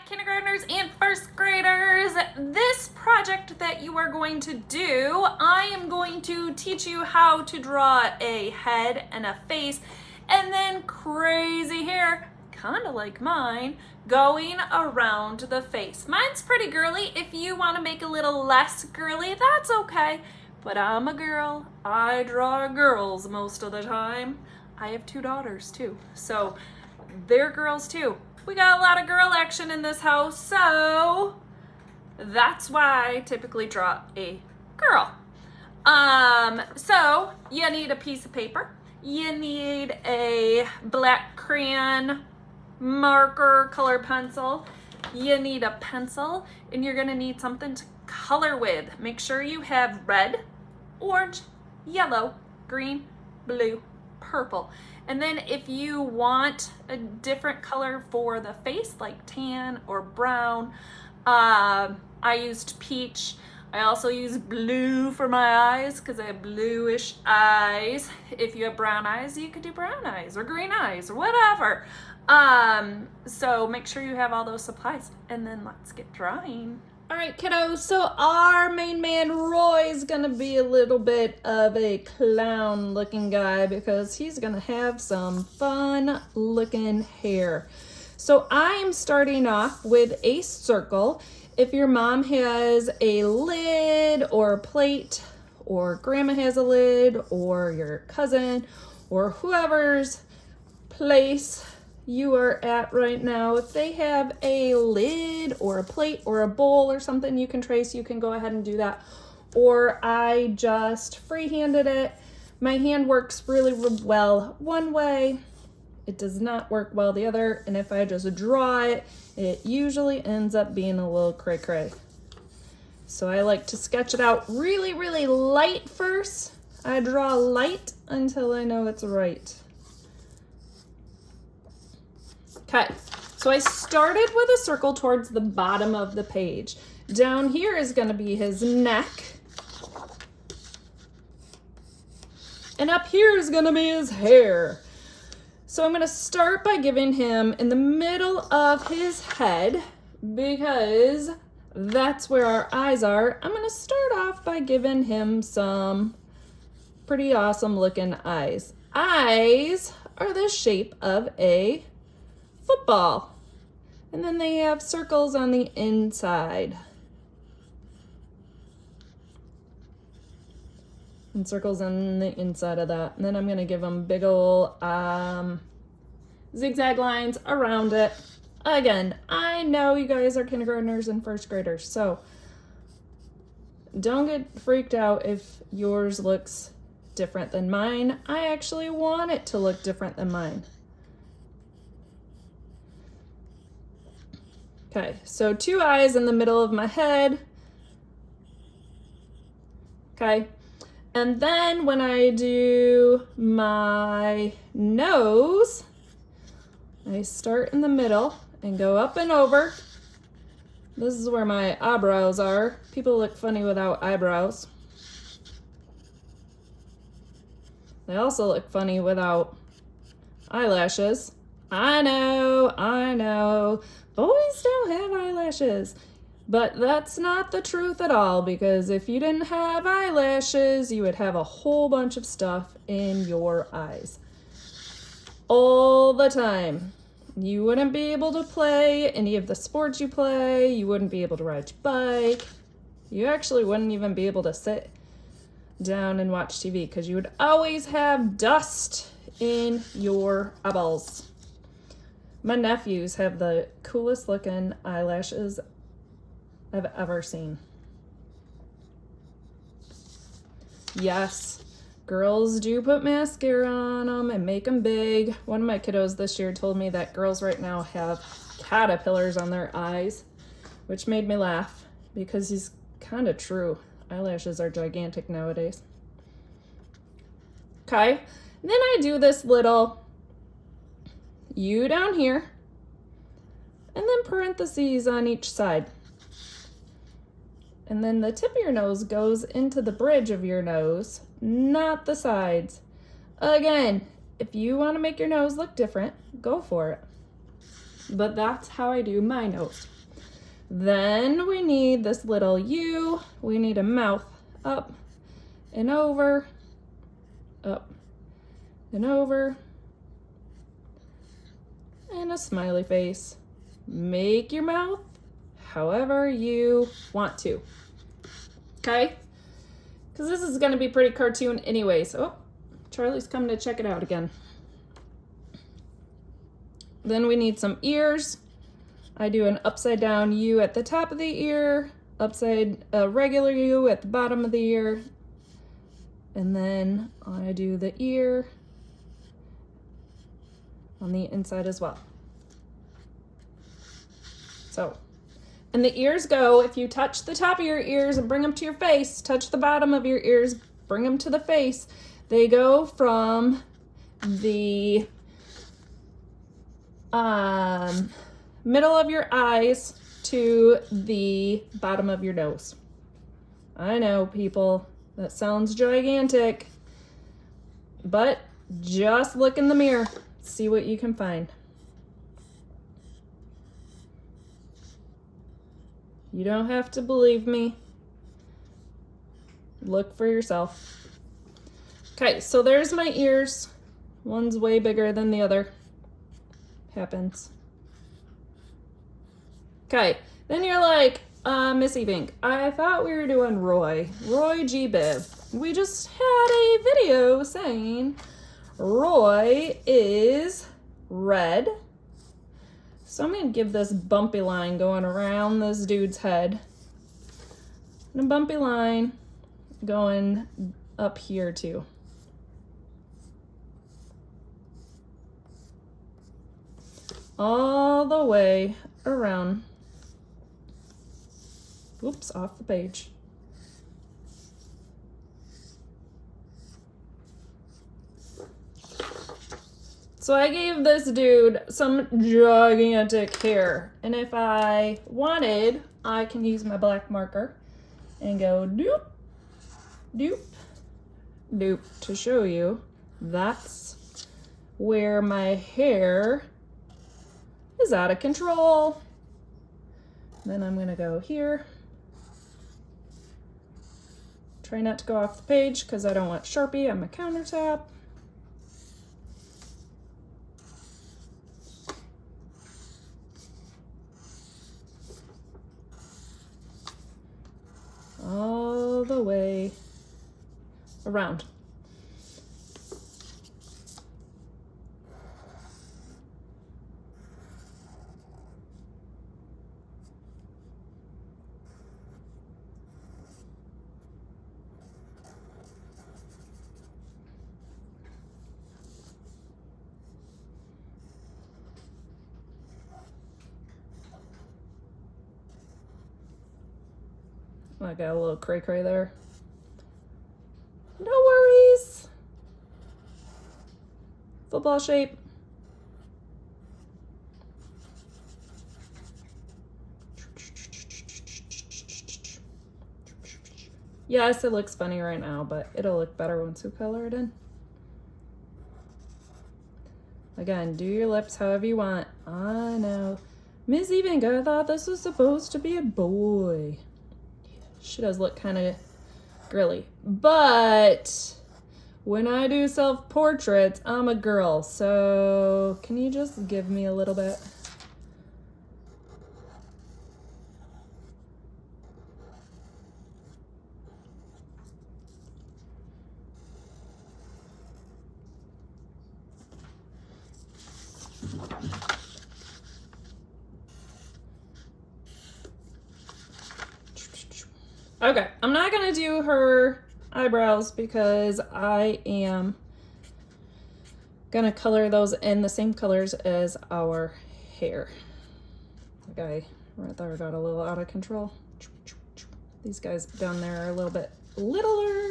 kindergartners and first graders. This project that you are going to do, I am going to teach you how to draw a head and a face and then crazy hair, kind of like mine, going around the face. Mine's pretty girly. If you want to make a little less girly, that's okay. But I'm a girl. I draw girls most of the time. I have 2 daughters too, so they're girls too. We got a lot of girl action in this house, so that's why I typically draw a girl. So you need a piece of paper. You need a black crayon, marker, color pencil. You need a pencil, and you're gonna need something to color with. Make sure you have red, orange, yellow, green, blue, purple. And then if you want a different color for the face, like tan or brown, I used peach. I also use blue for my eyes because I have bluish eyes. If you have brown eyes, you could do brown eyes or green eyes or whatever. So make sure you have all those supplies, and then let's get drawing. All right, kiddos, so our main man Roy is gonna be a little bit of a clown looking guy because he's gonna have some fun looking hair. So I am starting off with a circle. If your mom has a lid or a plate, or grandma has a lid, or your cousin, or whoever's place you are at right now, if they have a lid or a plate or a bowl or something you can trace, you can go ahead and do that. Or I just freehanded it. My hand works really well one way, it does not work well the other, and if I just draw it, it usually ends up being a little cray-cray. So I like to sketch it out really, really light first. I draw light until I know it's right. Okay, so I started with a circle towards the bottom of the page. Down here is going to be his neck. And up here is going to be his hair. So I'm going to start by giving him in the middle of his head, because that's where our eyes are. I'm going to start off by giving him some pretty awesome looking eyes. Eyes are the shape of a football, and then they have circles on the inside and circles on the inside of that, and then I'm going to give them big old zigzag lines around it. Again, I know you guys are kindergartners and first graders, so don't get freaked out if yours looks different than mine. I actually want it to look different than mine. Okay, so 2 eyes in the middle of my head. Okay, and then when I do my nose, I start in the middle and go up and over. This is where my eyebrows are. People look funny without eyebrows. They also look funny without eyelashes. I know. Boys don't have eyelashes, but that's not the truth at all, because if you didn't have eyelashes, you would have a whole bunch of stuff in your eyes all the time. You wouldn't be able to play any of the sports you play. You wouldn't be able to ride your bike. You actually wouldn't even be able to sit down and watch TV because you would always have dust in your eyeballs. My nephews have the coolest looking eyelashes I've ever seen. Yes, girls do put mascara on them and make them big. One of my kiddos this year told me that girls right now have caterpillars on their eyes, which made me laugh because he's kind of true. Eyelashes are gigantic nowadays. Okay, then I do this little U down here, and then parentheses on each side. And then the tip of your nose goes into the bridge of your nose, not the sides. Again, if you want to make your nose look different, go for it. But that's how I do my nose. Then we need this little U. We need a mouth up and over, up and over, and a smiley face. Make your mouth however you want to. Okay? Because this is going to be pretty cartoon anyway. So, Charlie's coming to check it out again. Then we need some ears. I do an upside down U at the top of the ear, regular U at the bottom of the ear, and then I do the ear on the inside as well. So, and the ears go, if you touch the top of your ears and bring them to your face, touch the bottom of your ears, bring them to the face, they go from the middle of your eyes to the bottom of your nose. I know, people, that sounds gigantic, but just look in the mirror, see what you can find. You don't have to believe me. Look for yourself. Okay, so there's my ears. One's way bigger than the other. Happens. Okay, then you're like, Missy Pink, I thought we were doing Roy G. Biv. We just had a video saying Roy is red. So I'm going to give this bumpy line going around this dude's head. And a bumpy line going up here too. All the way around. Oops, off the page. So I gave this dude some gigantic hair. And if I wanted, I can use my black marker and go doop, doop, doop to show you that's where my hair is out of control. Then I'm gonna go here. Try not to go off the page because I don't want Sharpie on my countertop. All the way around. I got a little cray-cray there. No worries. Football shape. Yes, it looks funny right now, but it'll look better once we color it in. Again, do your lips however you want. I know. Miss Evenka thought this was supposed to be a boy. She does look kind of girly. But when I do self-portraits, I'm a girl. So can you just give me a little bit? Okay, I'm not gonna do her eyebrows because I am gonna color those in the same colors as our hair. Okay, right there got a little out of control. These guys down there are a little bit littler.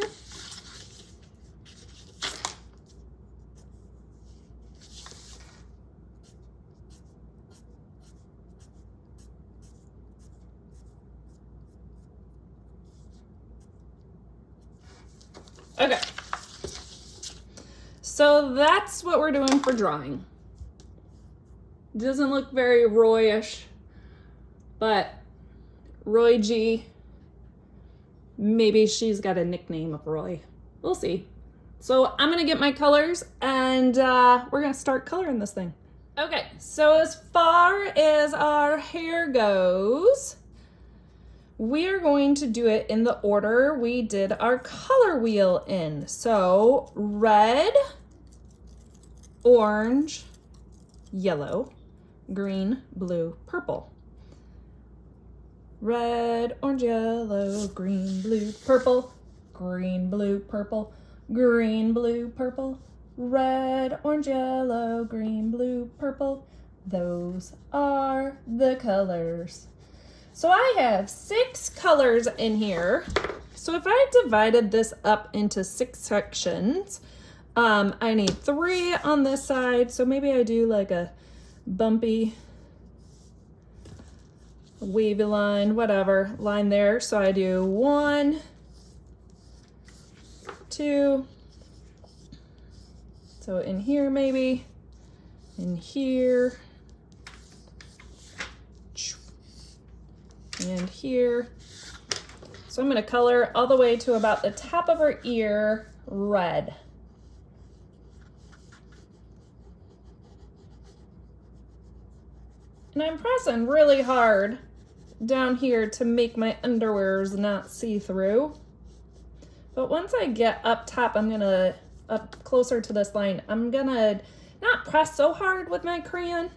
Okay, so that's what we're doing for drawing. Doesn't look very Roy-ish, but Roy G. Maybe she's got a nickname of Roy. We'll see. So I'm gonna get my colors and we're gonna start coloring this thing. Okay, so as far as our hair goes, we are going to do it in the order we did our color wheel in. So red, orange, yellow, green, blue, purple. Red, orange, yellow, green, blue, purple, green, blue, purple, green, blue, purple, red, orange, yellow, green, blue, purple. Those are the colors. So I have 6 colors in here. So if I divided this up into 6 sections, I need 3 on this side. So maybe I do like a bumpy, wavy line, whatever, line there. So I do 1, 2, so in here maybe, in here, and here. So I'm gonna color all the way to about the top of her ear red. And I'm pressing really hard down here to make my underwears not see-through. But once I get up top, up closer to this line, I'm gonna not press so hard with my crayon,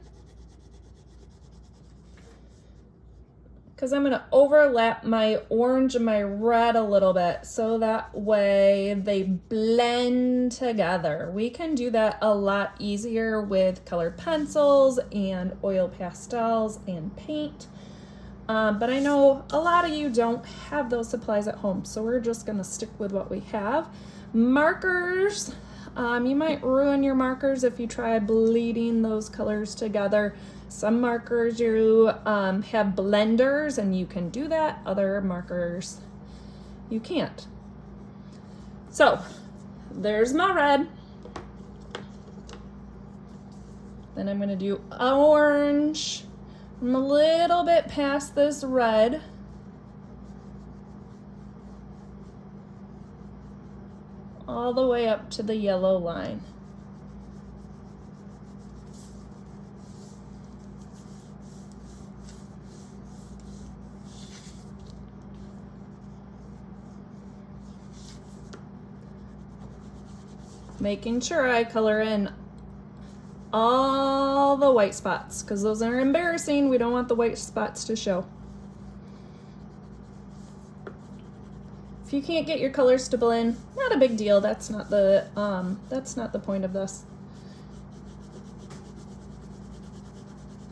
because I'm gonna overlap my orange and my red a little bit so that way they blend together. We can do that a lot easier with colored pencils and oil pastels and paint. But I know a lot of you don't have those supplies at home, so we're just gonna stick with what we have. Markers, you might ruin your markers if you try bleeding those colors together. Some markers you have blenders and you can do that. Other markers you can't. So there's my red. Then I'm gonna do orange. I'm a little bit past this red. All the way up to the yellow line. Making sure I color in all the white spots, because those are embarrassing. We don't want the white spots to show. If you can't get your colors to blend, not a big deal. That's not the point of this.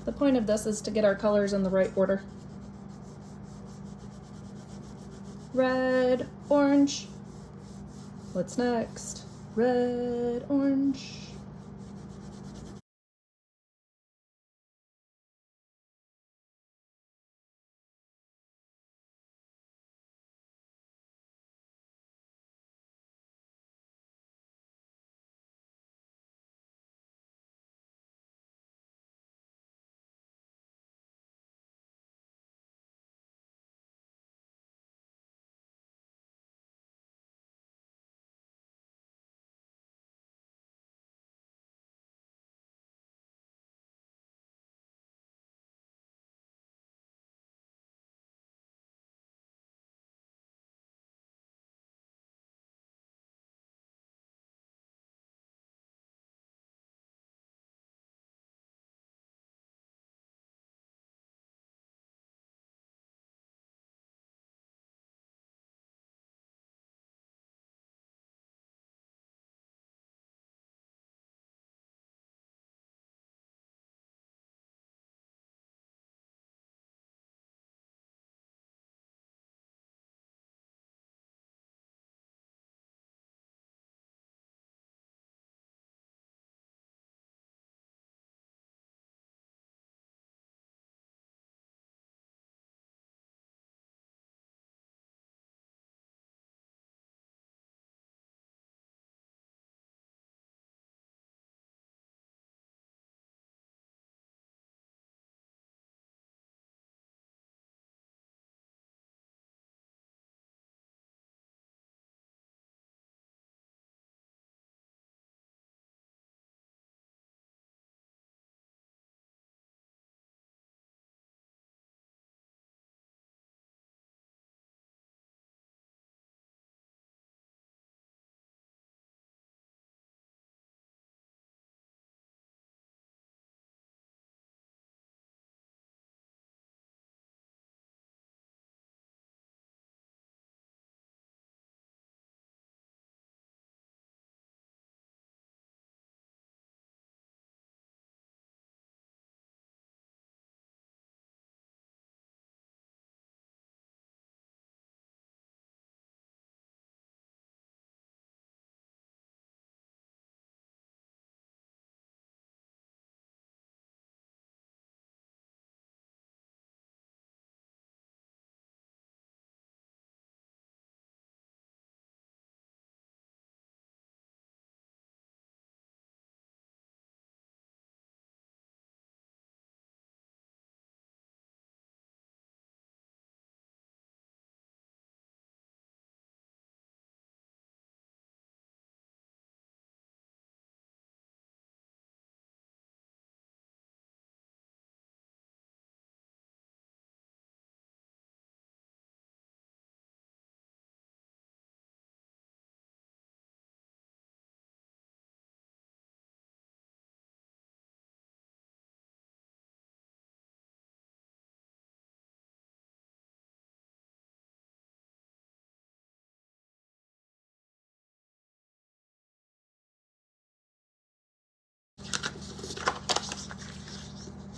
The point of this is to get our colors in the right order. Red, orange. What's next? Red, orange.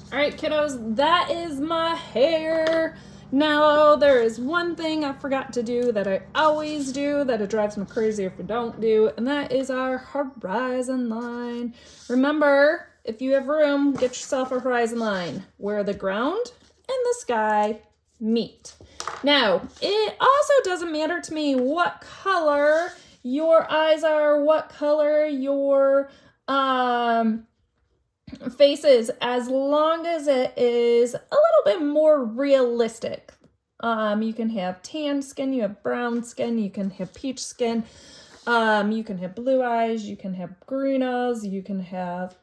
All right, kiddos, that is my hair. Now, there is one thing I forgot to do that I always do that it drives me crazy if I don't do, and that is our horizon line. Remember, if you have room, get yourself a horizon line where the ground and the sky meet. Now, it also doesn't matter to me what color your eyes are, what color your faces, as long as it is a little bit more realistic. You can have tan skin, you have brown skin, you can have peach skin, you can have blue eyes, you can have green eyes, you can have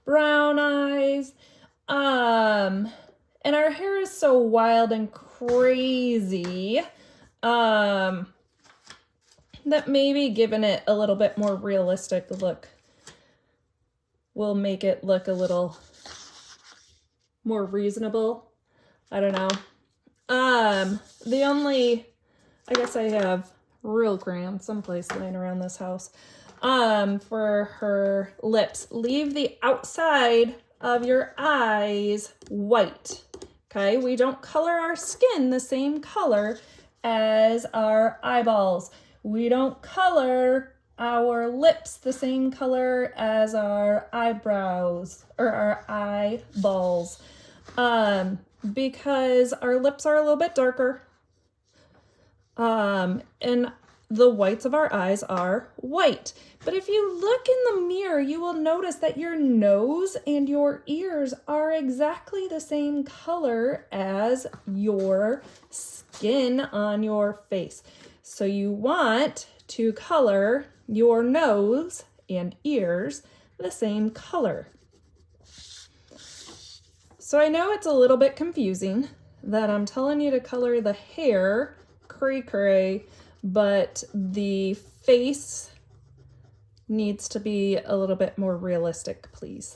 brown eyes. And our hair is so wild and crazy that maybe giving it a little bit more realistic look will make it look a little more reasonable. I don't know. I guess I have real crayon someplace laying around this house. For her lips, leave the outside of your eyes white. Okay, we don't color our skin the same color as our eyeballs. We don't color our lips the same color as our eyebrows or our eyeballs, because our lips are a little bit darker, and the whites of our eyes are white. But if you look in the mirror, you will notice that your nose and your ears are exactly the same color as your skin on your face. So you want to color your nose and ears the same color. So I know it's a little bit confusing that I'm telling you to color the hair cray, but the face needs to be a little bit more realistic, please.